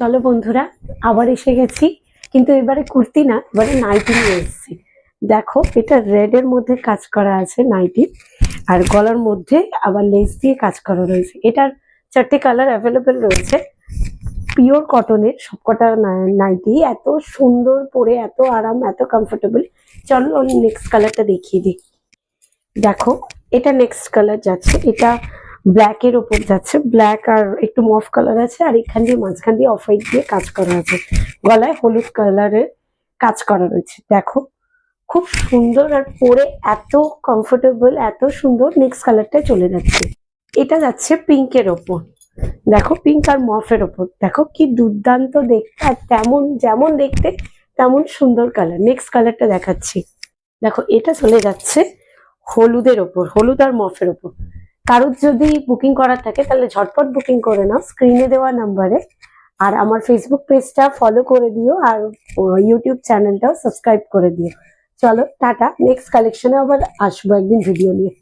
চলো বন্ধুরা, আবার এসে গেছি। কিন্তু এবারে কুর্তি না, এবারে নাইটি নিয়ে এসেছি। দেখো, এটা রেড এর মধ্যে কাজ করা আছে নাইটি, আর গলার মধ্যে আবার লেস দিয়ে কাজ করা রয়েছে। এটার 4টে কালার অ্যাভেলেবেল রয়েছে। পিওর কটনের সবকটা নাইটি, এত সুন্দর পরে, এত আরাম, এত কমফোর্টেবল। চলো নেক্সট কালারটা দেখিয়ে দিই। দেখো, এটা নেক্সট কালার যাচ্ছে। এটা ব্ল্যাক এর ওপর যাচ্ছে। ব্ল্যাক আর একটু মফ কালার আছে, আর এখান দিয়ে মাঝখান দিয়ে অফ হোয়াইট দিয়ে কাজ করা আছে। গলায় হলুদ কালারের কাজ করা রয়েছে। দেখো, খুব সুন্দর, আর পরে এত কমফোর্টেবল, এত সুন্দর। নেক্সট কালারটা চলে যাচ্ছে। এটা যাচ্ছে পিঙ্কের ওপর। দেখো, পিঙ্ক আর মফের ওপর। দেখো কি দুর্দান্ত দেখতে, আর তেমন যেমন দেখতে তেমন সুন্দর কালার। নেক্সট কালারটা দেখাচ্ছি। দেখো, এটা চলে যাচ্ছে হলুদের ওপর, হলুদ আর মফের ওপর। কারোর যদি বুকিং করার থাকে তাহলে ঝটপট বুকিং করে নাও স্ক্রিনে দেওয়া নাম্বারে। আর আমার ফেসবুক পেজটা ফলো করে দিও, আর ইউটিউব চ্যানেলটাও সাবস্ক্রাইব করে দিও। চলো টাটা, নেক্সট কালেকশনে আবার আসবো একদিন ভিডিও নিয়ে।